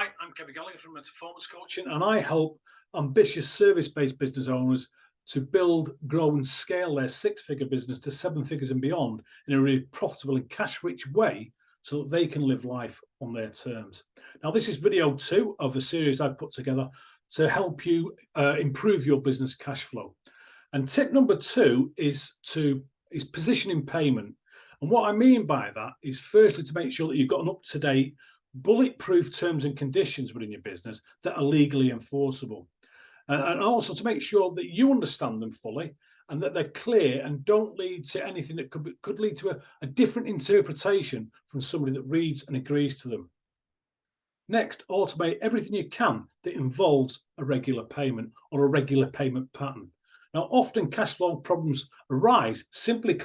Hi, I'm Kevin Gallagher from Performance Coaching, and I help ambitious service-based business owners to build, grow, and scale their six-figure business to seven figures and beyond in a really profitable and cash-rich way so that they can live life on their terms. Now, this is video 2 of a series I've put together to help you improve your business cash flow. And tip number 2 is positioning payment. And what I mean by that is firstly to make sure that you've got an up-to-date bulletproof terms and conditions within your business that are legally enforceable, and also to make sure that you understand them fully and that they're clear and don't lead to anything that could lead to a different interpretation from somebody that reads and agrees to them. Next, automate everything you can that involves a regular payment or a regular payment pattern. Now, often cash flow problems arise simply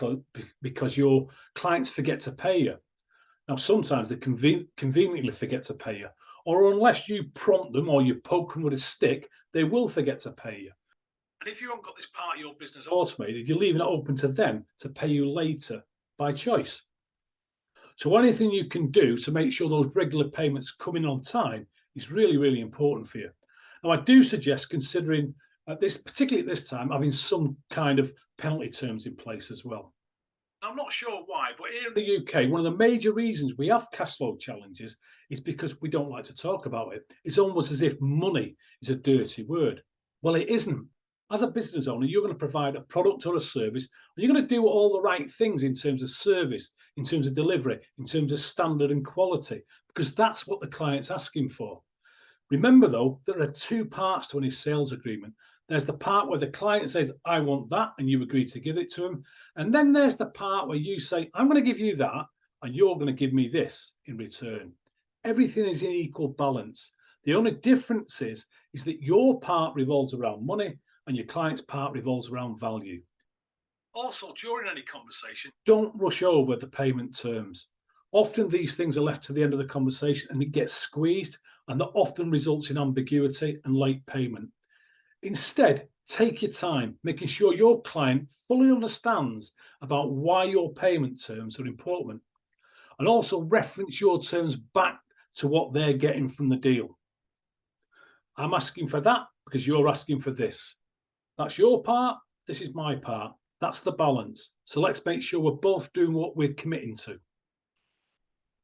because your clients forget to pay you. Now, sometimes they conveniently forget to pay you, or unless you prompt them or you poke them with a stick, they will forget to pay you. And if you haven't got this part of your business automated, you're leaving it open to them to pay you later by choice. So anything you can do to make sure those regular payments come in on time is really, really important for you. Now, I do suggest considering particularly at this time, having some kind of penalty terms in place as well. I'm not sure why, but here in the UK, one of the major reasons we have cash flow challenges is because we don't like to talk about it. It's almost as if money is a dirty word. Well, it isn't. As a business owner, you're going to provide a product or a service, and you're going to do all the right things in terms of service, in terms of delivery, in terms of standard and quality, because that's what the client's asking for. Remember, though, there are 2 parts to any sales agreement. There's the part where the client says, I want that, and you agree to give it to him. And then there's the part where you say, I'm going to give you that, and you're going to give me this in return. Everything is in equal balance. The only difference is that your part revolves around money and your client's part revolves around value. Also, during any conversation, don't rush over the payment terms. Often these things are left to the end of the conversation and it gets squeezed, and that often results in ambiguity and late payment. Instead, take your time, making sure your client fully understands about why your payment terms are important, and also reference your terms back to what they're getting from the deal. I'm asking for that because you're asking for this. That's your part, this is my part. That's the balance. So let's make sure we're both doing what we're committing to.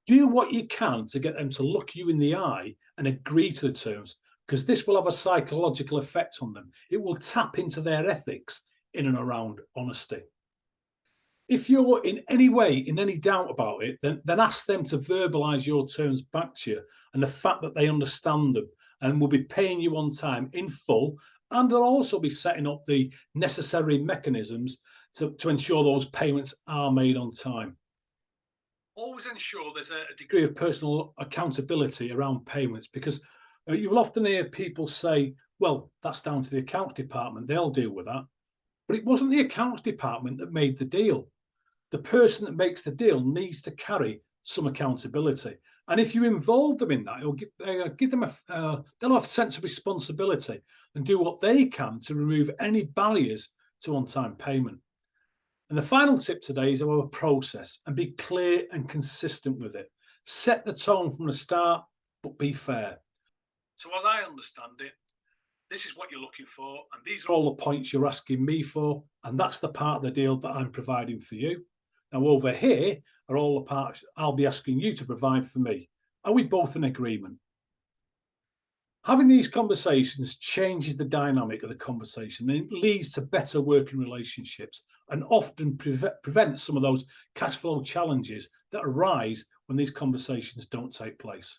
Do what you can to get them to look you in the eye and agree to the terms, because this will have a psychological effect on them. It will tap into their ethics in and around honesty. If you're in any way in any doubt about it, then ask them to verbalise your terms back to you and the fact that they understand them and will be paying you on time in full, and they'll also be setting up the necessary mechanisms to ensure those payments are made on time. Always ensure there's a degree of personal accountability around payments, because you will often hear people say, well, that's down to the accounts department, they'll deal with that. But it wasn't the accounts department that made the deal. The person that makes the deal needs to carry some accountability. And if you involve them in that, it'll give them they'll have a sense of responsibility and do what they can to remove any barriers to on-time payment. And the final tip today is our process, and be clear and consistent with it. Set the tone from the start, but be fair. So as I understand it, this is what you're looking for, and these are all the points you're asking me for, and that's the part of the deal that I'm providing for you. Now over here are all the parts I'll be asking you to provide for me. Are we both in agreement? Having these conversations changes the dynamic of the conversation, and it leads to better working relationships and often prevents some of those cash flow challenges that arise when these conversations don't take place.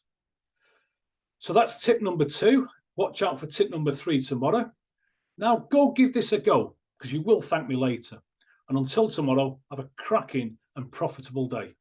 So that's tip number 2. Watch out for tip number 3 tomorrow. Now go give this a go, because you will thank me later. And until tomorrow, have a cracking and profitable day.